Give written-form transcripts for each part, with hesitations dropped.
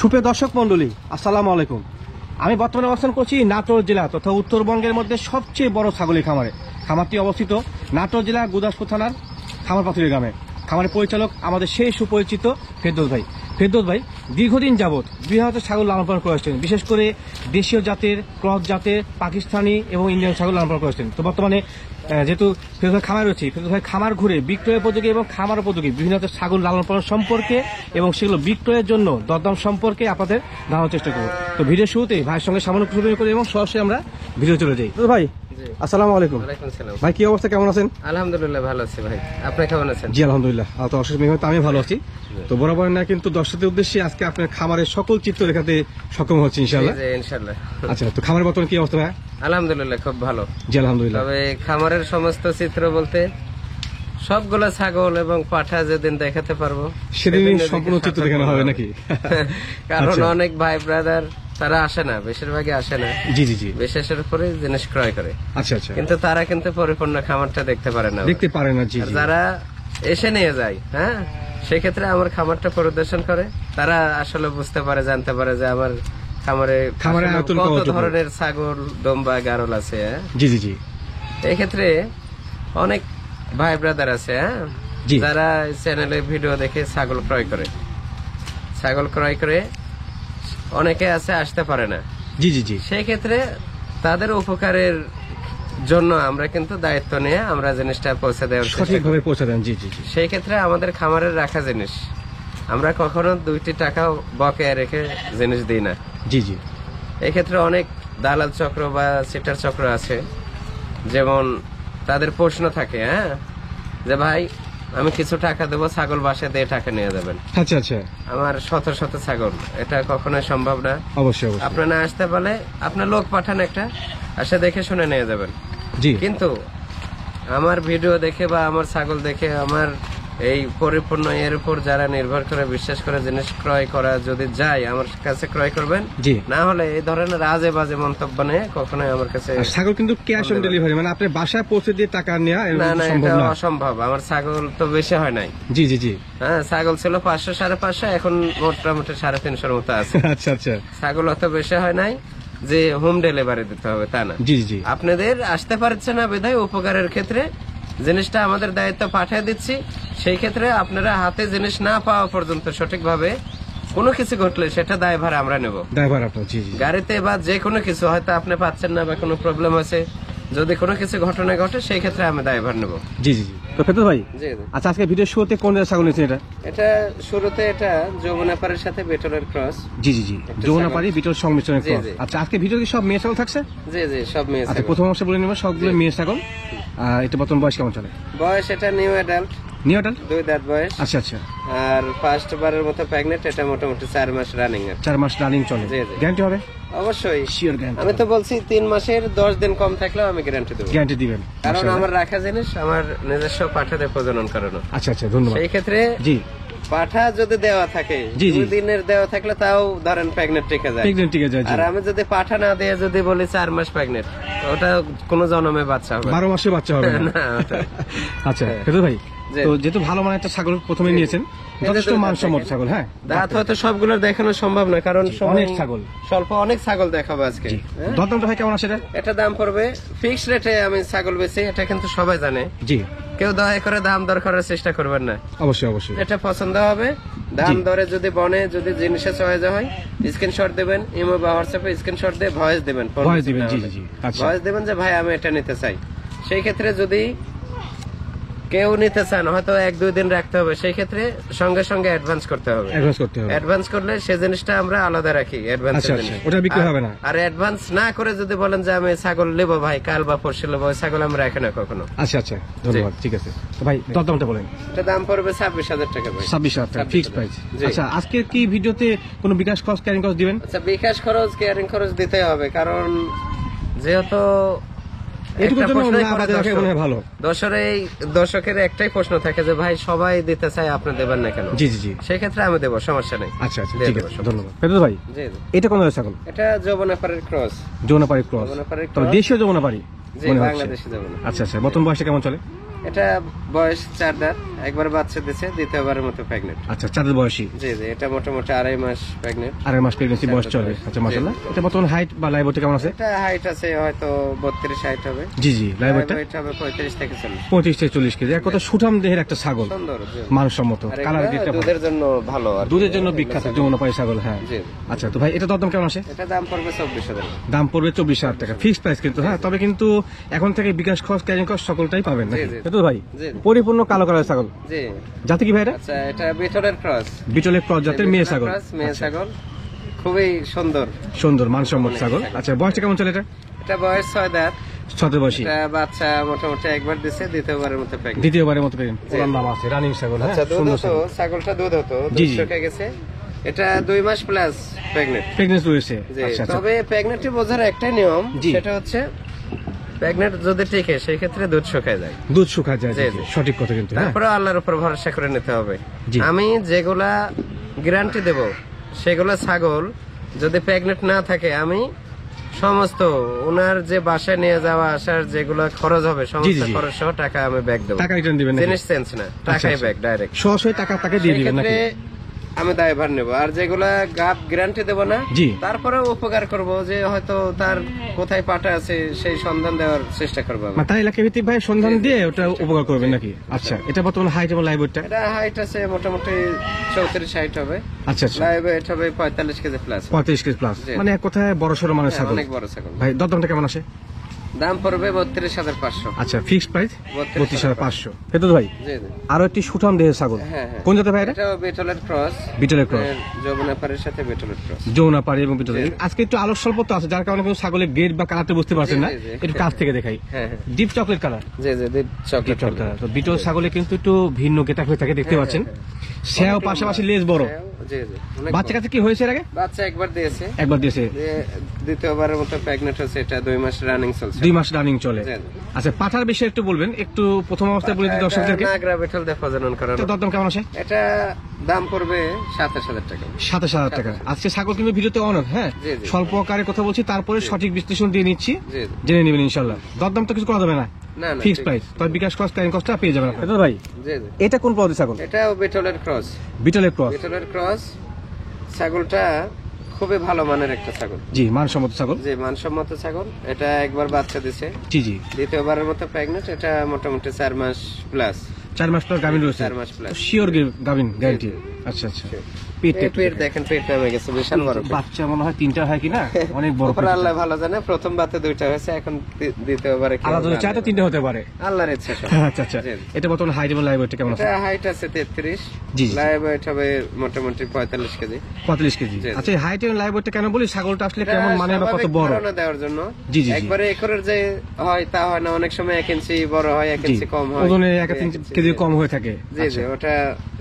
সুপ্রিয় দর্শক মন্ডলী, আসসালামু আলাইকুম। আমি বর্তমানে অবস্থান করছি নাটোর জেলা তথা উত্তরবঙ্গের মধ্যে সবচেয়ে বড় ছাগলের খামারে। খামারটি অবস্থিত নাটোর জেলা গুদাসপুর থানার খামারপাথুরি গ্রামে। খামারের পরিচালক আমাদের সেই সুপরিচিত ফেরদৌস ভাই। ফেরদৌস ভাই দীর্ঘদিন যাবৎ 2000 ছাগল লালন পালন করে আসছেন, বিশেষ করে দেশীয় জাতের, ক্রস জাতের, পাকিস্তানি এবং ইন্ডিয়ান ছাগল লালন পালন করে আসছেন। তো বর্তমানে যেহেতু ফেরদৌস ভাই খামার রয়েছে, ফেরদৌস ভাই খামার ঘুরে বিক্রয় উপযোগী এবং খামার উপযোগী বিভিন্ন ছাগল লালন পালন সম্পর্কে এবং সেগুলো বিক্রয়ের জন্য দরদাম সম্পর্কে আপনাদের জানানোর চেষ্টা করবো। তো ভিডিও শুরুতে ভাইয়ের সঙ্গে সামান্য কিছু করি এবং সরাসরি আমরা ভিডিও চলে যাই। তো ভাই আসসালামু আলাইকুম। ভাই কি অবস্থা, কেমন আছেন? আলহামদুলিল্লাহ ভালো আছি ভাই, আপনি কেমন আছেন? জি আলহামদুলিল্লাহ, তো অশেষ মেহনত, আমি ভালো আছি। তো বরাবর না কিন্তু দর্শকদের উদ্দেশ্যে আজকে আপনার খামারের সকল চিত্র দেখাতে সক্ষম হচ্ছে ইনশাআল্লাহ। ইনশাআল্লাহ। আচ্ছা, তো খামারের বর্তমান কি অবস্থা ভাই? আলহামদুলিল্লাহ খুব ভালো। জি আলহামদুলিল্লাহ। তবে খামারের সমস্ত চিত্র বলতে সবগুলা ছাগল এবং পাঠা যেদিন দেখাতে পারবো সেদিন সম্পূর্ণ চিত্র দেখানো হবে নাকি? কারণ অনেক ভাই ব্রাদার তারা আসে না, বেশিরভাগই আসে না। জি জি জি। বিশেষের উপরে জিনিস ক্রয় করে। আচ্ছা আচ্ছা। কিন্তু তারা কিন্তু পরিপূর্ণ খামারটা দেখতে পারে না, দেখতে পারে না। জি জি। যারা এসে নিয়ে যায়, হ্যাঁ, সেক্ষেত্রে আমার খামারটা পরিদর্শন করে, তারা আসলে বুঝতে পারে, জানতে পারে যে আমার খামারে কত ধরনের ছাগল, দম্বা, গারল আছে। জি জি জি। এই ক্ষেত্রে অনেক ভাই ব্রাদার আছে, হ্যাঁ, যারা চ্যানেলে ভিডিও দেখে ছাগল ক্রয় করে। ছাগল ক্রয় করে অনেকে আছে আসতে পারে না। জি জি জি। সেই ক্ষেত্রে তাদের উপকারের জন্য আমরা কিন্তু দায়িত্ব নিয়ে আমরা জিনিসটা পৌঁছে দেওয়ার সঠিকভাবে পৌঁছে দেন। জি জি জি। সেই ক্ষেত্রে আমাদের খামারের রাখা জিনিস আমরা কখনো 2টি টাকাও বকেয়া রেখে জিনিস দিই না। জি জি। এই ক্ষেত্রে অনেক দালাল চক্র বা সিটার চক্র আছে, যেমন তাদের প্রশ্ন থাকে, হ্যাঁ, যে ভাই আমি কিছু টাকা দেবো, ছাগল বাসায় দিয়ে টাকা নিয়ে যাবেন। আচ্ছা আচ্ছা। আমার শত শত ছাগল, এটা কখনোই সম্ভব না। অবশ্যই। আপনার না আসতে পারলে আপনার লোক পাঠান একটা, আসে দেখে শুনে নিয়ে যাবেন। জি। কিন্তু আমার ভিডিও দেখে বা আমার ছাগল দেখে আমার এই পরিপূর্ণ এর উপর যারা নির্ভর করে বিশ্বাস করে জিনিস ক্রয় করা যদি যায়, আমার কাছে ক্রয় করবেন। জি। না হলে এই ধরনের আজে বাজে মন্তব্য নিয়ে কখনোই আমার কাছে। ছাগল কিন্তু ক্যাশ অন ডেলিভারি, মানে আপনি বাসায় পৌঁছে দিয়ে টাকা নেওয়া এটা অসম্ভব। আমার ছাগল তো বেশি হয় নাই। জি জি জি। হ্যাঁ, ছাগল ছিল 500 550, এখন মোটামুটি 350 মতো আছে। আচ্ছা আচ্ছা। ছাগল অত বেশি হয় নাই যে হোম ডেলিভারি দিতে হবে, তা না। জি জি। আপনাদের আসতে পারছে না বিধায় উপকারের ক্ষেত্রে জিনিসটা আমাদের দায়িত্ব পাঠিয়ে দিচ্ছি। সেই ক্ষেত্রে আপনারা হাতে জিনিস না পাওয়া পর্যন্ত সঠিকভাবে কোনো কিছু ঘটলে সেটা দায়ভার আমরা নেব। দায়ভার আপনার। জি জি। গাড়িতে বা যে কোনো কিছু হয়তো আপনি পাচ্ছেন না বা কোনো প্রবলেম আছে, যদি কোনো কিছু ঘটনা ঘটে সেই ক্ষেত্রে আমি দায়ভার নেব। জি জি জি। তো ফেরদৌস ভাই, আচ্ছা আজকে ভিডিও শুরুতে কোন ছাগল নিয়েছেন? এটা শুরুতে এটা যমুনাপাড়ির সাথে বেটলের ক্রস। জি জি জি। যমুনাপাড়ি বিটল সংমিশ্রণের ক্রস। আচ্ছা, আজকে ভিডিও কি সব মেয়ে ছাগল থাকছে? জি জি, সব মেয়ে ছাগল। আচ্ছা, প্রথম অংশে বলে নেব সবগুলো মেয়ে ছাগল। এটা বর্তমান বয়স কেমন চলে? বয়স এটা নিউ অ্যাডাল্ট। নিউ অ্যাডাল্ট, 2 দাঁত বয়স। আচ্ছা আচ্ছা। আর ফার্স্ট বারের মতো প্রেগন্যান্ট, এটা মোটামুটি 4 মাস রানিং। 4 মাস রানিং চলে। গ্যারান্টি হবে? অবশ্যই শিওর গ্যারান্টি। আমি তো বলছি 3 মাসের 10 দিন কম থাকলেও আমি গ্যারান্টি দেব। গ্যারান্টি দিবেন? কারণ আমার রাখা জিনিস আমার নিজস্ব পাঠাতে প্রজনন করানো। আচ্ছা আচ্ছা, ধন্যবাদ। সেই ক্ষেত্রে জি, পাঠা যদি দেওয়া থাকে 2 দিনের দেওয়া থাকলে তাও ধরেন প্রেগন্যান্ট টিকে যায়। আর আমি যদি পাঠা না দিয়ে যদি বলি 4 মাস প্রেগন্যান্ট, ওটা কোনো জন্মে বাচ্চা হবে, 12 মাসে বাচ্চা হবে না। আচ্ছা ফেরদৌস ভাই, তো যেহেতু ভালো মানের একটা ছাগল প্রথমে নিয়েছেন, যথেষ্ট মানসম্মত ছাগল। হ্যাঁ, দাঁত হয়তো সবগুলো দেখানো সম্ভব না, কারণ অনেক ছাগল, অনেক ছাগল দেখাবো আজকে। দরদামটা ভাই কেমন আছে? এটা দাম পড়বে ফিক্স রেটে আমি ছাগল বেচি, এটা কিন্তু সবাই জানে। জি। কেউ দয়া করে দাম দর করার চেষ্টা করবেন না। অবশ্যই অবশ্যই। এটা পছন্দ হবে, দাম দরে যদি বনে, যদি জিনিসের চয়েস হয়, স্ক্রিনশট দেবেন, ইমো বা হোয়াটসঅ্যাপে স্ক্রিনশট দিয়ে ভয়েস দেবেন। ভয়েস দিবেন? জি জি। আচ্ছা, ভয়েস দেবেন যে ভাই আমি এটা নিতে চাই। সেই ক্ষেত্রে যদি কেউ নিতে চান, হয়তো 1-2 দিন রাখতে হবে, সেই ক্ষেত্রে সঙ্গে সঙ্গে অ্যাডভান্স করতে হবে। অ্যাডভান্স করলে সেই জিনিসটা আমরা আলাদা রাখি। ওটা বিক্রি হবে না। আর অ্যাডভান্স না করে যদি বলেন যে আমি ছাগল নেবো ভাই, কাল বা পরশু নেবো, ছাগল আমরা রাখি না কখনো। আচ্ছা আচ্ছা, ধন্যবাদ। ঠিক আছে, তো ভাই দরদামটা বলেন। এটা দাম পড়বে 26,000 টাকা ভাই। 26,000 টাকা ফিক্সড প্রাইস। আচ্ছা, আজকের কি ভিডিওতে কোনো বিকাশ খরচ, ক্যারিং খরচ দিবেন? আচ্ছা, বিকাশ খরচ, ক্যারিং খরচ দিতে হবে, কারণ যেহেতু দর্শকের একটাই প্রশ্ন থাকে যে ভাই সবাই দিতে চায়, আপনি দেবেন না কেন? জি জি জি। সেই ক্ষেত্রে আমি দেবো, সমস্যা নেই। আচ্ছা আচ্ছা, ঠিক আছে, ধন্যবাদ। ফেরদৌস ভাই, এটা কোন ছাগল? এটা যমুনাপাড়ির ক্রস। যমুনাপাড়ির ক্রস, তবে দেশীয় যমুনাপাড়ি। জি, বাংলাদেশি যমুনা। আচ্ছা আচ্ছা, বর্তমান বয়সটা কেমন চলে? এটা বয়স 4 দাঁত, একবার বাচ্চা দিছে, দ্বিতীয়বারের মতো প্রেগনেন্ট। আচ্ছা, 4 দাঁত বয়সী। জি জি, এটা মোটামুটি 2.5 মাস প্রেগনেন্ট। 2.5 মাস প্রেগন্যান্সি বয়স চলে। আচ্ছা, মাশাআল্লাহ। এটা বর্তমান হাইট বা লাইভ ওয়েট কেমন আছে? এটা হাইট আছে হয়তো 32 হাইট হবে। জি জি, লাইভ ওয়েটটা হাইট হবে 35 থেকে 40। 35 থেকে 40 কেজি। এক কথা সুঠাম দেহের একটা ছাগল, সুন্দর মানসম্মত, আর কালার এগুলা দিকটা দুধের জন্য ভালো আর কি। দুধের জন্য বিখ্যাত যমুনাপাড়ি ছাগল। হ্যাঁ, জি। আচ্ছা, তো ভাই এটা দরদাম কেমন আসে? এটা দাম পড়বে 24,000। দাম পড়বে 24,000 টাকা, ফিক্সড প্রাইস কিন্তু। হ্যাঁ, তবে কিন্তু এখন থেকে বিকাশ খরচ, ক্যারিং কস্ট সকলটাই পাবেন নাকি? জি, জি। তো ভাই জি। পরিপূর্ণ কালো কালার ছাগল, জি। জাতি কি ভাই এটা? আচ্ছা, এটা বিটলের ক্রস। বিটলের ক্রস জাতের মেয়ে ছাগল। মেয়ে আচ্ছা, ছাগল, খুবই সুন্দর সুন্দর মানসম্মত ছাগল। আচ্ছা, বয়সটা কেমন চলে এটা? এটা বয়স 6 দাঁত। 6 বয়সী। এটা বাচ্চা মোটামুটি একবার দিছে, দ্বিতীয়বারের মতো প্রেগনেন্ট। দ্বিতীয়বারের মতো প্রেগন্যান্ট। ওর নাম আছে রানিং ছাগল। হ্যাঁ, আচ্ছা, দুধ সুন্দর হতো, ছাগল। ছাগলটা দুধ হতো, জি, দুধ জি। শুকিয়ে গেছে। এটা 2 মাস প্লাস প্রেগনেন্ট। প্রেগন্যান্সি রয়েছে। জি, আচ্ছা আচ্ছা, তবে প্রেগনেন্টই বোঝার একটাই নিয়ম, জি। সেটা হচ্ছে প্রেগনেন্ট যদি টিকে সেই ক্ষেত্রে দুধ শুকায় যায়। দুধ শুকায় যায়। জি, জি, জি। সঠিক কথা কিন্তু। হ্যাঁ, তারপরে আল্লাহর উপর ভরসা করে নিতে হবে। জি। আমি যেগুলা গ্যারান্টি দেব সেগুলা ছাগল যদি প্রেগনেন্ট না থাকে, আমি সমস্ত ওনার যে বাসায় নিয়ে যাওয়া আসার যেগুলো খরচ হবে সমস্ত জি। খরচ সহ টাকা আমি ব্যাক দেবো। টাকা রিটার্ন দিবেন নাকি? জিনিস চেঞ্জ না, টাকাই আচ্ছা। Back direct. সরাসরি টাকা তাকে দিয়ে দিবেন নাকি? আমি দায়ভার নেব। আর যেগুলা গাপ গ্যারান্টি দেব না, জি। তারপরে উপকার করব, যে হয়তো তার কোথায় পাটা আছে সেই সন্ধান দেওয়ার চেষ্টা করবো আমি। তাই এলাকা ভিত্তিক ভাই সন্ধান দিয়ে ওটা উপকার করবেন নাকি? আচ্ছা, এটা বর্তমান হাইট এবং লাইভ ওয়েটটা? এটা হাইট আছে মোটামুটি 34 হাইট হবে। আচ্ছা আচ্ছা, লাইভ ওয়েট হবে 45 কেজি প্লাস। 35 কেজি প্লাস, জি। মানে এক কথায় বড় সড়ো মানের ছাগল। অনেক বড় ছাগল। ভাই দরদামটা কেমন আসে? দাম পড়বে 32,500। আচ্ছা, ফিক্সড প্রাইস 32,500। তো ভাই জি জি। আরো একটি সুঠাম দেহের ছাগল, হ্যাঁ, হ্যাঁ। কোন জাতের ভাই এটা? এটা বিটলের ক্রস। বিটলের ক্রস, যমুনাপাড়ির সাথে বিটলের ক্রস। যৌনাপাড়ি এবং বিটল। আজকে একটু আলোর স্বল্পতা আছে, যার কারণে কিন্তু ছাগলের গেট বা কালারটা বুঝতে পারছেন না। জি, জি। একটু কাছ থেকে দেখাই। হ্যাঁ, হ্যাঁ। Deep chocolate colour. জি জি, ডিপ চকলেট চকলেট কালার। তো বিটল ছাগলে কিন্তু একটু ভিন্ন গেটা হয়ে থাকে, দেখতে পাচ্ছেন। সেও পাশাপাশি লেজ বড়। জি জি, অনেক বাচ্চা বড়। কাছে কি হয়েছে এর আগে? বাচ্চা একবার দিয়েছে, একবার দিয়েছে। দ্বিতীয়বারের মতো প্রেগনেন্ট হচ্ছে। এটা 2 মাস রানিং চলছে। 2 মাস রানিং চলে। জি। আচ্ছা, পাঠার বিষয়ে একটু বলবেন, একটু প্রথম অবস্থায় বলে দিই দর্শকদেরকে। নাগরা বিটল দিয়ে প্রজনন করানো। তো দরদাম কেমন আসে? এটা দাম পড়বে 27,000 টাকা। 27,000 টাকা। আজকে ছাগল কিন্তু ভিডিওতে অনেক, হ্যাঁ, জি, জি। স্বল্প আকারে কথা বলছি, তারপরে সঠিক বিশ্লেষণ দিয়ে নিচ্ছি, জি জি। জেনে নেবেন ইনশাল্লাহ। দরদাম তো কিছু করা যাবে না, না না, ফিক্সড ঠিক। প্রাইস। তবে বিকাশ কস্ট, ক্যারিং কস্টটা পেয়ে যাবেন আপনারা। ভাই জি জি। এটা কোন প্রজাতির ছাগল? এটাও বিটলের ক্রস। বিটলের ক্রস। বিটলের ক্রস। ছাগলটা খুবই ভালো মানের একটা ছাগল। জি, মানসম্মত ছাগল। যে মানসম্মত ছাগল। এটা একবার বাচ্চা দিছে, জি জি, দ্বিতীয়বারের মতো প্রেগনেন্ট। এটা মোটামুটি 4 মাস প্লাস। 4 মাস পর গাভিন রয়েছে। 4 মাস প্লাস। শিওর গাভিন গ্যারান্টি। আচ্ছা আচ্ছা, পেটটা একটু পেট দেখাই। দেখেন, পেট নামে গেছে, বিশাল বড় পেট। বাচ্চা মনে হয় 3টা হয় কিনা, অনেক বড় উপর পেট। আল্লাহ ভালো জানে, প্রথম বাতে 2টা হয়েছে, এখন দ্বিতীয়বারে কি আলাদা হবে যদি চায় তো 3টা হতে পারে। আল্লাহর ইচ্ছা সব। আচ্ছা আচ্ছা, জি। এটা বর্তমানে হাইট এবং লাইভ ওয়েটটা কেমন আছে? এটা হাইট আছে 33। জি, জি। লাইভ ওয়েট হবে মোটামুটি 45 কেজি। 45 কেজি। জি। আচ্ছা, হাইট এবং লাইভ ওয়েটটা কেন বলি? ছাগলটা আসলে এটা কেমন মানে বা কত স্বাভাবিক বড়? ধারণা দেওয়ার জন্য। জি, জি, জি। একবারে একরের যে হয় তা হয় না, অনেক সময় 1 ইঞ্চি বড় হয়, 1 জি, ইঞ্চি কম হয়। ওজনে 1 2 কেজি কম হয়ে থাকে। জি জি, ওটা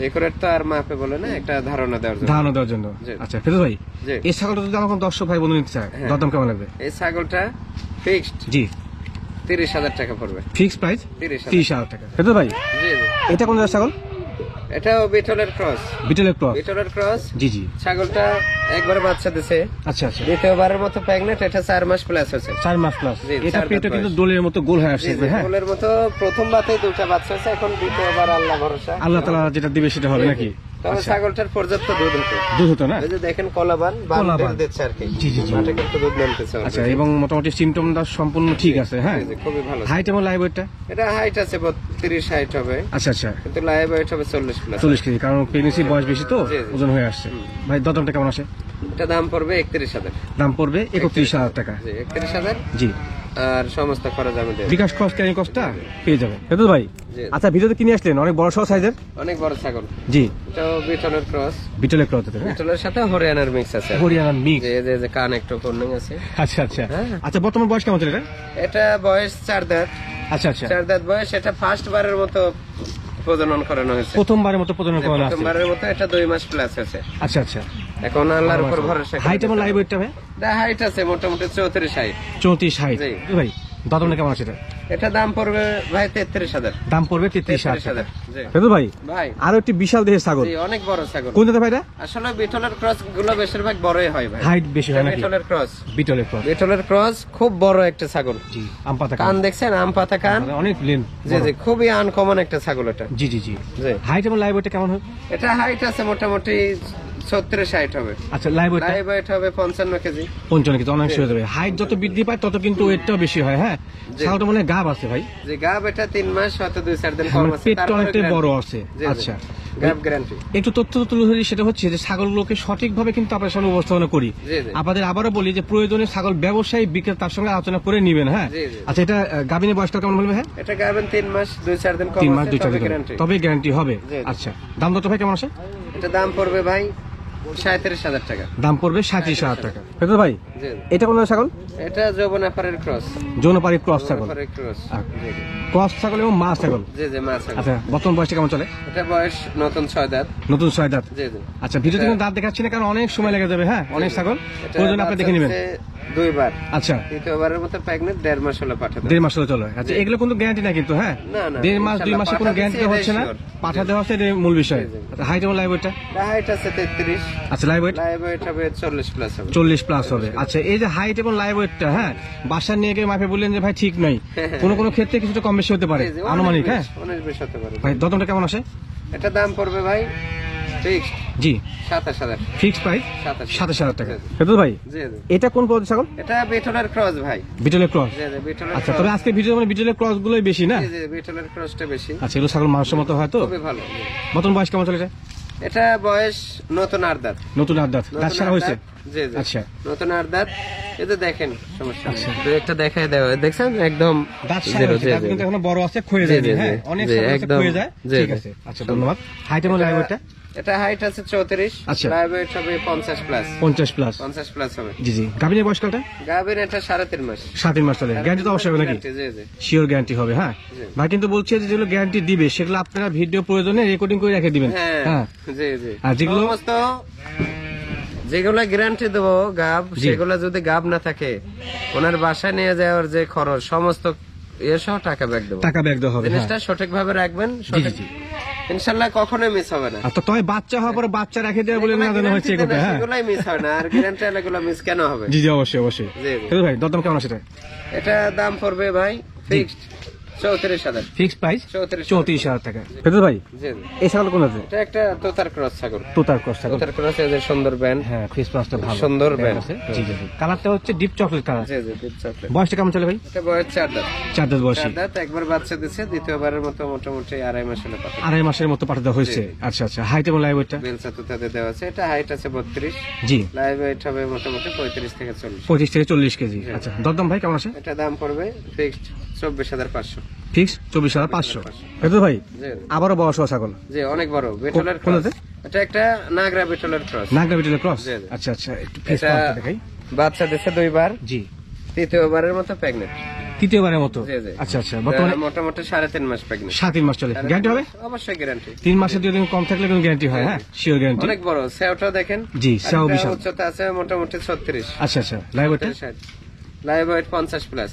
একরের তো আর মাপে বলে না, একটা ধারণা দেওয়ার জন্য। ধারণা দেওয়ার জন্য। জি। আচ্ছা, ফেরত ভাই জি। এই ছাগলটা যদি আমার কোনো দর্শক ভাই বন্ধু নিতে চায়, হ্যাঁ। দরদাম কেমন লাগবে? এই ছাগলটা ফিক্সড জি, 30,000 টাকা পড়বে। ফিক্সড প্রাইস 30,000 30,000 টাকা। ফেরত ভাই জি জি। এটা কোন জাতের ছাগল? এটাও বিটলের ক্রস। বিটলের ক্রস। বিটলের ক্রস। জি জি, ছাগলটা একবার বাচ্চা দিছে, আচ্ছা আচ্ছা, দ্বিতীয়বারের মতো প্রেগনেন্ট। এটা 4 মাস প্লাস হয়েছে। 4 মাস প্লাস। জি, এটা 4 পেটে দাঁত কিন্তু বয়স। দোলের মতো গোল হয়ে আসছে। হ্যাঁ, ফুলের মতো প্রথম বাতে 2টা বাচ্চা হয়েছে, এখন দ্বিতীয়বার আল্লাহ ভরসা। আল্লাহ তাআলা যেটা দিবে সেটা হবে জি, জি। নাকি? তবে আচ্ছা, ছাগলটার পর্যাপ্ত দুধ হতো। দুধ হতো না? এই যে দেখেন কলাবান কলাবান। দিচ্ছে আর কি। জি, জি, জি। মাঠে কিন্তু দুধ নামতেছে already। আচ্ছা, এবং মোটামুটি সিমটমটা সম্পূর্ণ ঠিক আছে। হ্যাঁ, জি, জি, খুবই ভালো। হাইট এবং লাইভ ওয়েটটা? এটা হাইট আছে 30 হাইট হবে, আচ্ছা আচ্ছা, কিন্তু লাইভ ওয়েট হবে 40 প্লাস। 40 কেজি, কারণ প্রেগনেন্সি বয়স বেশি তো জি, জি। ওজন হয়ে আসছে। ভাই দরদামটা কেমন আসে? এটা দাম পড়বে 31,000। দাম পড়বে 31,000 টাকা। জি, 31,000। জি, আর সমস্ত খরচ আমি দেব। বিকাশ খরচ, ক্যারিং কস্টটা পেয়ে যাবে। ফেরত ভাই জি। আচ্ছা, ভিডিওতে কিনে আসলেন অনেক বড় সহ সাইজের। অনেক বড় ছাগল। জি, এটাও বিটলের ক্রস। বিটলের ক্রস। হ্যাঁ, বিটলের সাথে হরিয়ানার মিক্স আছে। হরিয়ানা মিক্স। যে কান একটু কর্নিং আছে। আচ্ছা আচ্ছা, হ্যাঁ। আচ্ছা, বর্তমান বয়স কেমন চলে এটা? এটা বয়স 4 দাঁত। আচ্ছা আচ্ছা, 4 দাঁত বয়স। এটা ফার্স্ট বারের মতো প্রজনন করানো হয়েছে। প্রথমবারের মতো প্রজনন করানো আছে। প্রথমবারের মতো এটা 2 মাস প্লাস হয়েছে। আচ্ছা আচ্ছা, এখন আল্লাহর উপর ভরসা। হাইট এবং লাইভ ওয়েটটা ভাই? হাইট আছে মোটামুটি 34 হাইট। 34 হাইট। জি। ভাই দরদামটা কেমন আছে এটা? এটা দাম পড়বে ভাই 33,000। দাম পড়বে 33,000 জি ফেরদৌস ভাই। ভাই আরো একটি বিশাল দেহের ছাগল, জি অনেক বড় ছাগল। কোন জাতের ভাই এটা? আসলে বিটলের ক্রস গুলো বেশিরভাগ বড়ই হয় ভাই, হাইট বেশি হয় নাকি? বিটলের ক্রস, বিটলের ক্রস। বিটলের ক্রস খুব বড় একটা ছাগল। জি আম পাতা কান দেখছেন, আম পাতা কান, অনেক লেন। জি জি খুবই আনকমন একটা ছাগল এটা। জি জি জি। জি হাইট এবং লাইভ ওয়েটটা কেমন হয়? এটা হাইট আছে মোটামুটি 36-60 হবে। আচ্ছা লাইভ ওয়েটটা লাইভ ওয়েট হবে 55 কেজি। 55 কেজি, অনেক হয়ে যাবে। হাইট যত বৃদ্ধি পায় তত কিন্তু ওয়েটটাও বেশি হয়। হ্যাঁ ছাগলটা মনে হয় গাব আছে ভাই। যে গাব এটা 3 মাস হয়তো 2-4 দিন কম আছে, পেটটা তারপরে অনেকটাই guarantee। বড় আছে। জি, জি। আচ্ছা গাব গ্যারান্টি। একটু তথ্য তুলে ধরি, সেটা হচ্ছে যে ছাগলগুলোকে সঠিকভাবে কিন্তু আপনার সামনে উপস্থাপনা করি। জি, জি। আপনাদের আবারও বলি যে প্রয়োজনে ছাগল ব্যবসায়ী বিক্রেতার সঙ্গে আলোচনা করে নিবেন। হ্যাঁ জি, জি। আচ্ছা এটা গাবিনের বয়সটা কেমন বলবে? হ্যাঁ এটা গাবেন 3 মাস 2-4 দিন কম 3 মাস আছে, 2-4 তবে দিন গ্যারান্টি। তবে গ্যারান্টি হবে। জি, জি। আচ্ছা দাম দর ভাই কেমন আছে? এটা দাম পড়বে ভাই 37,000 টাকা। দাম পড়বে 37,000 টাকা। ফেরদৌস ভাই জি এটা কোন ছাগল? এটা যৌবনাফারের ক্রস, যৌনপাড়ি ক্রস ছাগল, যৌবনাফারের ক্রস। জি জি ক্রস ছাগল এবং মা ছাগল। জি জি মাছ। আচ্ছা বর্তমান বয়সটা কেমন চলে? এটা বয়স নতুন 6 দাঁত। নতুন 6 দাঁত। জি জি। আচ্ছা ভিডিওতে কিন্তু দাঁত দেখাচ্ছি না কারণ অনেক সময় লেগে যাবে। হ্যাঁ অনেক ছাগল এটা প্রয়োজন আপনি দেখে নেবেন। দুইবার, আচ্ছা তৃতীয়বারের মতো প্রেগনেন্ট 1.5 মাস হলো পাঠাতে। 1.5 মাস হলে চলে। আচ্ছা এগুলো কিন্তু গ্যারান্টি না কিন্তু। হ্যাঁ না, না, 1.5 মাস 2 মাসে কোনো ইনশাআল্লাহ গ্যারান্টি পাঠা হচ্ছে না, দিচ্ছি, এটা পাঠা দেওয়া হচ্ছে, এটাই মূল বিষয়। জি, জি। আচ্ছা হাইট এবং লাইভ ওয়েটটা? হাইট আছে 33, আচ্ছা লাইভ ওয়েট লাইভ ওয়েট হবে 40 প্লাস হবে। 40 প্লাস হবে। আচ্ছা এই যে হাইট এবং লাইভ ওয়েটটা, হ্যাঁ বাসা নিয়ে গিয়ে মাপে বললেন যে ভাই ঠিক নাই, কোনো কোনো ক্ষেত্রে কিছুটা কম বেশি হতে পারে জি, জি, আনুমানিক। হ্যাঁ 19 বেশি হতে পারে। ভাই দরদামটা কেমন আসে? এটা দাম পড়বে ভাই ফিক্সড জি 27,000। ফিক্স প্রাইস 27,000 টাকা। জি, জি। ফেরদৌস ভাই জি জি। এটা কোন পদ্ধতি ছাগল? এটা বিটলের ক্রস ভাই। বিটলের ক্রস। জি জি বিটলের আচ্ছা ক্রস। তবে আজকে ভিডিও মানে বিটলের ক্রস গুলোই বেশি না? জি জি বিটলের ক্রসটা বেশি। আচ্ছা এগুলো ছাগল মানুষের মতো হয় তো? খুবই ভালো। জি। বর্তমান বয়স কেমন চলে? এটা বয়স নতুন 8 দাঁত। নতুন 8 দাঁত। দাঁত সারা হয়েছে? জি জি আচ্ছা নতুন 8 দাঁত। এই যে দেখেন সমস্যা নেই। আচ্ছা। দুই একটা দেখাই দেওয়া দেখছেন একদম দাঁত সারা zero, হয়েছে, জি, দাঁত জি। কিন্তু এখনো বড় আছে, ক্ষয়ে জি, যায়নি। জি, হ্যাঁ জি, অনেক জি, ছাগল আছে একদম, ক্ষয়ে যায়। জি, ঠিক জি। আছে আচ্ছা ধন্যবাদ। হাইট এবং লাইভ ওয়েটটা? এটা হাইট আছে 34, আচ্ছা। লাইভ ওয়েট হবে 50 প্লাস। 50 প্লাস। 50 প্লাস হবে। জি জি। গাবিনের বয়সকালটা? গাবেন এটা 3.5 মাস। 7 মাস চলে। গ্যারান্টি তো অবশ্যই হবে নাকি? জি জি শিওর গ্যারান্টি হবে। হ্যাঁ জি। ভাই কিন্তু বলছে যে যেগুলো গ্যারান্টি দিবে সেগুলো আপনারা ভিডিও প্রয়োজনে রেকর্ডিং করে রেখে দিবেন। হ্যাঁ হ্যাঁ জি জি। আর যেগুলো সমস্ত যেগুলো গ্যারান্টি দেবো গাব, সেগুলো যদি গাব না থাকে ওনার বাসায় নিয়ে যাওয়ার যে খরচ সমস্ত সহ টাকা ব্যাক দেবো। টাকা ব্যাক দেওয়া হবে। হ্যাঁ জিনিসটা সঠিকভাবে রাখবেন, জি সঠিক জি। ইনশাআল্লাহ কখনোই মিস হবে না। আর তো তবে বাচ্চা হওয়ার পরে বাচ্চা রেখে দেওয়া বলে না জানা হচ্ছে এই কথা। হ্যাঁ সেগুলাই মিস হয় না, আর গ্যারান্টি এগুলো মিস কেন হবে? জি জি অবশ্যই অবশ্যই। জি, জি। ফেরদৌস ভাই দরদাম কেমন আছে? এটা দাম পড়বে ভাই ফিক্সড 34,000। ফিক্স প্রাইস 34,000 টাকা। ফেরদৌস ভাই জি জি। এই ছাগল কোন আছে? এটা একটা তোতার ক্রস ছাগল। তোতার ক্রস ছাগল। তোতার ক্রস এর যে সুন্দর ব্যান্ড। হ্যাঁ ফেস প্লাসটা ভালো, সুন্দর ব্যান্ড ব্যান্ড আছে। জি জি জি। কালারটা হচ্ছে ডিপ চকলেট কালার। জি জি ডিপ চকলেট। বয়সটা কেমন চলে ভাই? এটা বয়স 4 দাঁত। 4 দাঁত বয়সী। 4 দাঁত, একবার বাচ্চা দিছে, দ্বিতীয়বারের মতো মোটামুটি 2.5 মাস হলো পাতা। 2.5 মাসের মতো পাঠাতে হয়েছে। আচ্ছা আচ্ছা। হাইট এবং লাইভ ওয়েটটা? বেলচা তোতাতে দেওয়া আছে। এটা হাইট আছে 32, জি লাইভ ওয়েট হবে মোটামুটি 35 থেকে 40। 25 থেকে 40 কেজি। আচ্ছা দরদাম ভাই কেমন আছে? এটা দাম পড়বে ফিক্সড 24,500। ফিক্স 24,500। ফেরদৌস ভাই জি আবারও বড় সহ ছাগল। জি অনেক বড় বিটলের কোন ক্রস। আছে? এটা একটা নাগরা বিটলের ক্রস। নাগরা বিটলের ক্রস। জি, জি। আচ্ছা আচ্ছা একটু ফেস এটা প্লাসটা দেখাই। বাচ্চা দিছে 2 বার, জি তৃতীয়বারের মতো প্রেগনেন্ট। তৃতীয়বারের মতো। জি, জি। আচ্ছা আচ্ছা। বর্তমানে মোটামুটি 3.5 মাস প্রেগনেন্ট। 7 মাস চলে। গ্যারান্টি হবে? অবশ্যই গ্যারান্টি। 3 মাসের 2 দিন কম থাকলে কোনো গ্যারান্টি হয়। হ্যাঁ শিওর গ্যারান্টি। অনেক বড় সেওটা দেখেন। জি সেও একটা বিশাল। উচ্চতা আছে মোটামুটি 36, আচ্ছা আচ্ছা। লাইভ ওয়েটটা? Live weight 50 plus.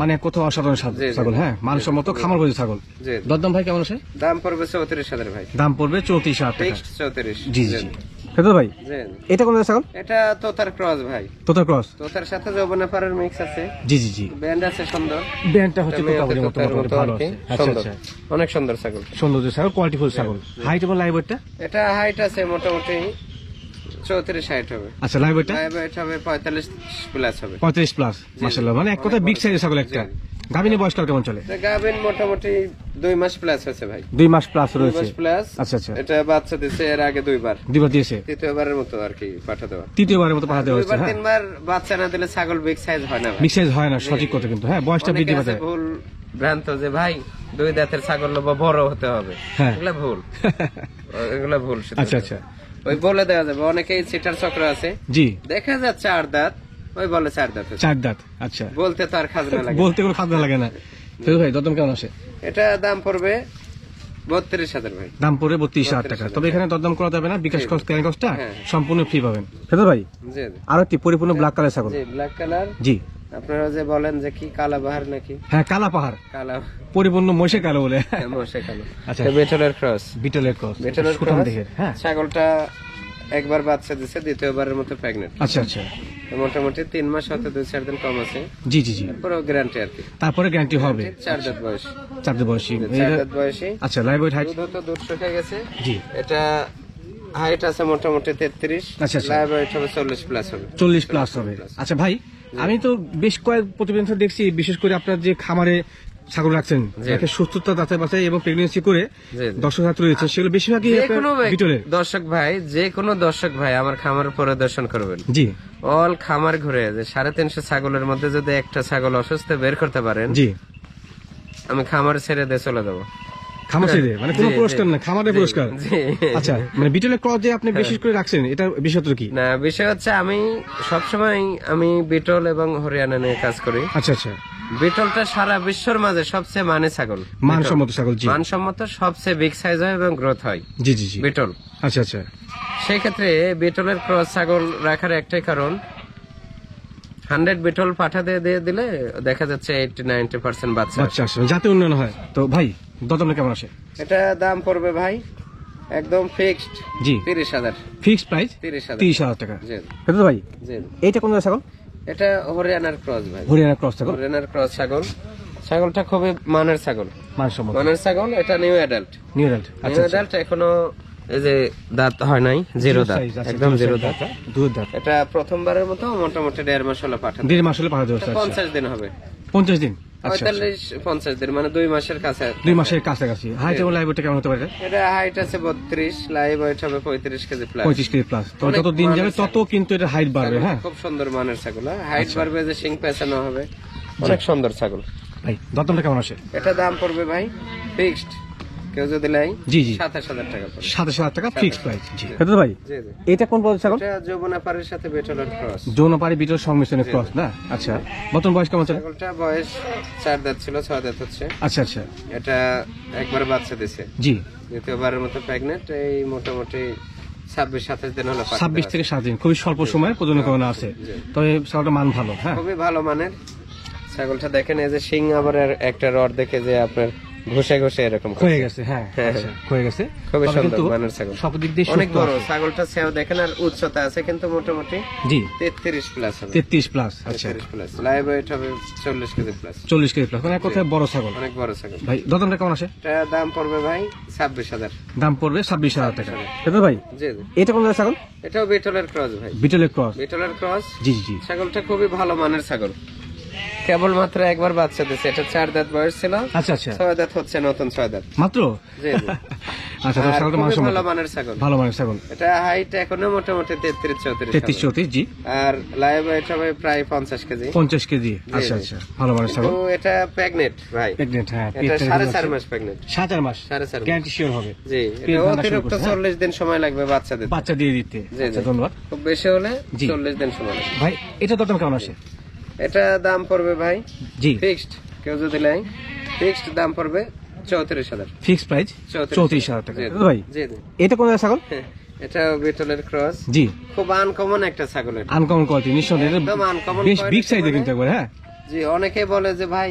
মানে কোথাও অসাধারণ জি, জি। ছাগল। হ্যাঁ মানুষের মতো খামার বোঝে ছাগল। জি দরদাম ভাই কেমন আছে? দাম পড়বে 34,000 ভাই। দাম পড়বে 34,000 টাকা। ফিক্সড 34। জি জি জি। ফেরদৌস ভাই জি এটা কোন ছাগল? এটা তোতার ক্রস ভাই। তোতার ক্রস। তোতার সাথে যৌবনাফারের মিক্স আছে। জি জি জি। ব্যান্ড আছে সুন্দর। ব্যান্ডটা হচ্ছে মেয়েতে তোতাপুরির মতো তোতার মোটামুটি মতো ভালো আর কি, আছে। আচ্ছা সুন্দর। আচ্ছা। অনেক সুন্দর ছাগল। সৌন্দর্য ছাগল, কোয়ালিটিফুল ছাগল। হাইট এবং লাইভ ওয়েটটা? এটা হাইট আছে মোটামুটি 34-60 হবে। আচ্ছা লাইভ ওয়েটটা? লাইভ ওয়েট হবে 45 প্লাস হবে। 35 প্লাস। মাশাআল্লাহ মানে এক কথা বিগ সাইজের ছাগল একটা। গাবিনী বয়সকাল কেমন চলে? এটা গাবেন মোটামুটি 2 মাস প্লাস হয়েছে ভাই। 2 মাস প্লাস 2 রয়েছে। মাস প্লাস। আচ্ছা আচ্ছা। এটা বাচ্চা দিছে এর আগে 2 বার। 2 বার দিয়েছে। তৃতীয়বারের মতো আর কি পাঠা দেওয়া। তৃতীয়বারের মতো পাঠাতে 2 হয়েছে। বার হ্যাঁ 3 বার বাচ্চা না দিলে ছাগল বিগ সাইজ হয় না ভাই। বিগ সাইজ হয় না, সঠিক কথা কিন্তু। হ্যাঁ বয়সটা অনেকে বৃদ্ধি আছে পায়। ভুল ভ্রান্ত যে ভাই 2 দাঁতের ছাগল লোবা বড় হতে হবে। হ্যাঁ। এগুলা ভুল। এগুলা ভুল। আচ্ছা আচ্ছা। ওই বলে দেওয়া যাবে, অনেকেই সিটার চক্র আছে। জি দেখা যাচ্ছে 8 দাঁত, ওই বলে 4 দাঁত। 4 দাঁত। আচ্ছা বলতে তো আর খাজনা লাগে। বলতে কোনো খাজনা লাগে না। ফেরদৌস ভাই দরদাম কেমন আছে? এটা দাম পড়বে 32,000 ভাই। দাম পড়বে 32,000 টাকা। তবে এখানে দরদাম করা যাবে না, বিকাশ কস্ট ক্যারিং কস্টটা হ্যাঁ। সম্পূর্ণ ফ্রি পাবেন। ফেরদৌস ভাই জি আরো একটি পরিপূর্ণ ব্ল্যাক কালার ছাগল। জি ব্ল্যাক কালার। জি আপনারা যে বলেন যে কি কালা বাহার নাকি? হ্যাঁ, কালা পাহাড়, কালা পরিপূর্ণ মহিষে কালো বলে। মোষে কালো। আচ্ছা, বেটলের ক্রস। বিটলের ক্রস, বেটলের সুঠাম ক্রস। দেহের। হ্যাঁ, ছাগলটা একবার বাচ্চা দিছে, দ্বিতীয়বারের মতো প্রেগনেন্ট। আচ্ছা আচ্ছা, মোটামুটি 3 মাস হতে 2-4 দিন কম আছে। জি জি জি। পুরো গ্যারান্টি আর কি। তারপরে গ্যারান্টি হবে। 4 দাঁত বয়স। 4 দাঁত বয়সী। 4 দাঁত বয়সী। আচ্ছা, লাইভ ওয়েট হাইট? দুধ তো দুধ শুকিয়ে গেছে। জি। এটা হাইট আছে মোটামুটি 33। আচ্ছা আচ্ছা, লাইভ ওয়েট হবে 40 প্লাস হবে। 40 প্লাস হবে। আচ্ছা ভাই, আমি তো বেশ কয়েক প্রতিবেদন দেখছি, বিশেষ করে আপনার যে খামারে ছাগল রাখছেন, যাকে সুস্থতা যাচাই বাছাই এবং প্রেগনেন্সি করে দর্শক ছাত্র রয়েছে, সেগুলো বেশিরভাগই বিটলের। দর্শক ভাই, যে কোনো দর্শক ভাই আমার খামার পরিদর্শন করবেন। জি। অল খামার ঘুরে যে 350 ছাগলের মধ্যে যদি একটা ছাগল অসুস্থ বের করতে পারেন, জি, আমি খামার ছেড়ে দিয়ে চলে যাবো। খামার ছেড়ে, মানে কোনো পুরস্কার না, খামারের পুরস্কার। আচ্ছা, মানে বিটলের ক্রস যে আপনি বিশেষ করে রাখছেন, এটা বিষয়টা কি? না, বিষয় হচ্ছে আমি সবসময় বিটল এবং হরিয়ানা নিয়ে কাজ করি। আচ্ছা আচ্ছা। বিটলটা সারা বিশ্বর মাঝে সবচেয়ে ছাগল, মানসম্মত ছাগল। জি, মানসম্মত, সবচেয়ে বিগ সাইজ হয় এবং গ্রোথ হয়। জি জি জি, বিটল। আচ্ছা আচ্ছা। সেই ক্ষেত্রে বিটলের ক্রস ছাগল রাখার একটাই কারণ, 100 বিটল পাঠা দিয়ে দিলে দেখা যাচ্ছে 80-90% বাচ্চা আসে, যাতে উন্নয়ন হয়। তো ভাই, দরদামটা কেমন আসে? এটা দাম পড়বে ভাই একদম ফিক্সড। জি, 30,000 ফিক্সড প্রাইস। 30,000 টাকা। জি তো ভাই, জি। এইটা কোন ছাগল? এটা হরিয়ানার ক্রস ভাই। হরিয়ানার ক্রস ছাগল। হরিয়ানার ক্রস ছাগল। ছাগলটা খুবই মানের ছাগল, মানসম্মত মানের ছাগল। এটা new adult. New adult. New adult, এখনো এই যে দাঁত হয় নাই, জিরো দাঁত, একদম জিরো দাঁত, দুধ দাঁত। এটা প্রথমবারের মতো মোটামুটি 1.5 মাস হলো পাঠানো। 1.5 মাস হলে পাঠা দেওয়া। 50 দিন হবে। 50 দিন? 45-50 দিন, মানে 2 মাসের কাছে। 2 মাসের কাছাকাছি। হাইট এবং লাইভ ওয়েটটা কেমন হতে পারে? এটা হাইট আছে 32, লাইভ ওয়েট হবে 35 কেজি প্লাস। 35 KG plus. তো যত দিন যাবে তত কিন্তু এটা হাইট বাড়বে। হ্যাঁ, খুব সুন্দর মানের ছাগল। হাইট বাড়বে, যে শিং পেছানো হবে, অনেক সুন্দর ছাগল। ভাই, দরদামটা কেমন আসে? এটা দাম পড়বে ভাই ফিক্সড, কেউ যদি লাই। জি জি, 27,000 টাকা পড়বে। 27,000 টাকা ফিক্সড প্রাইস। জি তো ভাই, জি জি। এটা কোন পদের ছাগল? এটা যৌবনাপাড়ির সাথে বেটলের ক্রস। যৌনপাড়ি বিটল সংমিশ্রণের ক্রস না? আচ্ছা, বর্তমান বয়স কেমন চলে? ছাগলটা বয়স 4 দাঁত ছিল, 6 দাঁত হচ্ছে। আচ্ছা আচ্ছা। এটা একবার বাচ্চা দিছে, জি, দ্বিতীয়বারের মতো প্রেগনেন্ট। এই মোটামুটি 26-27 দিন হলো। 26 থেকে 7 দিন, খুবই স্বল্প সময় প্রজনন করানো আছে। তবে ছাগলটা মান ভালো। হ্যাঁ, খুবই ভালো মানের ছাগলটা। দেখেন এই যে শিং, আবার একটা রড দেখে যে আপনার ঘষে ঘষে এরকম হয়ে গেছে। হ্যাঁ, আচ্ছা, হয়ে গেছে। খুবই সুন্দর মানের ছাগল, সব দিক দিয়ে অনেক বড় ছাগলটা। সেও দেখেন, আর উচ্চতা আছে কিন্তু মোটামুটি। জি, 33 প্লাস হবে। 33 প্লাস। আচ্ছা, 33 প্লাস। লাইভ ওয়েট হবে 40 কেজি প্লাস। 40 কেজি প্লাস, মানে কোথায় বড় ছাগল, অনেক বড় ছাগল। ভাই, দরদামটা কেমন আসে? এটা দাম পড়বে ভাই 26,000। দাম পড়বে 26,000 টাকা। তো ভাই, জি জি। এটা কোন ছাগল? এটাও বিটলের ক্রস ভাই। বিটলের ক্রস। বিটলের ক্রস। জি জি। ছাগলটা খুবই ভালো মানের ছাগল, কেবলমাত্র একবার বাচ্চা দিচ্ছে। এটা 4 দাঁত বয়স ছিল। আচ্ছা আচ্ছা। 6 দাঁত হচ্ছে, নতুন 6 দাঁত মাত্র। জি জি। আচ্ছা, তো ছাগলটা খুবই ভালো মানের ছাগল। ভালো মানের ছাগল। এটা হাইট এখনো মোটামুটি 33-34। 33-34। জি। আর লাইভ ওয়েট হবে প্রায় 50 কেজি। 50 কেজি। আচ্ছা আচ্ছা, ভালো মানের ছাগল। তো এটা প্রেগনেন্ট ভাই। প্রেগনেন্ট, হ্যাঁ। এটা 4.5 মাস প্রেগনেন্ট। 4.5 মাস 4.5 গ্যারান্টি শিওর হবে। জি, এটা অতিরিক্ত 40 দিন সময় লাগবে বাচ্চা দিতে। বাচ্চা দিয়ে দিতে। আচ্ছা, ধন্যবাদ। খুব বেশি হলে 40 দিন সময় লাগবে। ভাই, এটা দরদাম কেমন আসে? এটা দাম পড়বে ভাই জি, ফিক্সড, কেউ যদি লাই, ফিক্সড দাম পড়বে 34,000। ফিক্সড প্রাইস 34,000 টাকা। ভাই, জি জি। এটা কোন ছাগল? এটা বিটলের ক্রস। জি, খুব আনকমন একটা ছাগল। এটা আনকমন কোয়ালিটি, নিঃসন্দেহে একদম আনকমন, বেশ বিগ সাইজের কিন্তু একবার। হ্যাঁ জি। অনেকেই বলে যে ভাই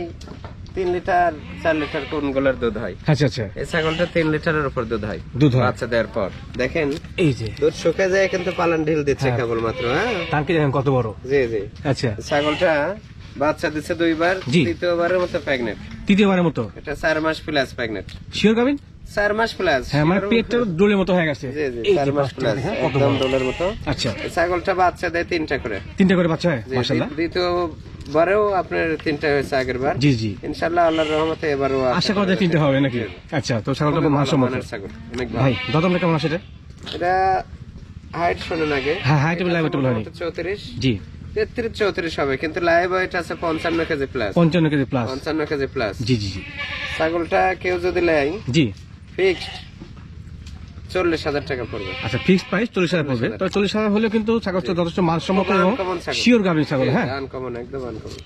3 লিটার 4 লিটার কোন গুলার দুধ হয়। আচ্ছা আচ্ছা। এই ছাগলটা 3 লিটারের উপর দুধ হয় বাচ্চা দেওয়ার পর। দেখেন এই যে দুধ শুকে যায়, কিন্তু পালান ঢিল দিচ্ছে কেবলমাত্র। হ্যাঁ, টাঙ্কি দেখেন কত বড়। জি জি। আচ্ছা, ছাগলটা বাচ্চা দিচ্ছে 2 বার, তৃতীয়বারের মতো প্রেগনেন্ট। তৃতীয়বারের মতো? এটা 4 মাস প্লাস প্রেগনেন্ট। শিওর গাবিন? 4 মাস প্লাস। হ্যাঁ, মানে পেটটা ডোলের মতো হয়ে গেছে। জি জি, 4 মাস প্লাস, একদম ডোলের মতো। আচ্ছা, ছাগলটা বাচ্চা দেয় 3টা করে। 3টা করে বাচ্চা হয়, মাশাআল্লাহ। দ্বিতীয়বারেও আপনার 3টা হয়েছে আগের বার। জি জি, ইনশাআল্লাহ আল্লাহর রহমতে এবারও আশা করা যায় 3টা হবে নাকি? আচ্ছা, তো ছাগলটা মাশাআল্লাহ ছাগল অনেক ভালো। ভাই, দরদামটা কেমন আসে? এটা হাইট শুনুন আগে। হ্যাঁ, হাইট এবং লাইভ ওয়েট হয়নি। 34। জি, 33-34 হবে, কিন্তু লাইভ ওয়েট আছে 55 KG plus. 55 KG plus. 55 KG plus. জি জি জি। ছাগলটা কেউ যদি লাই, জি, ফিক্সড 40,000 টাকা পড়বে। আচ্ছা, ফিক্সড প্রাইস 40,000 পড়বে। তো 40,000 হলে কিন্তু ছাগলটা যথেষ্ট মানসম্মত এবং শিওর গাভীর ছাগল। হ্যাঁ, আনকমন, একদম আনকমন।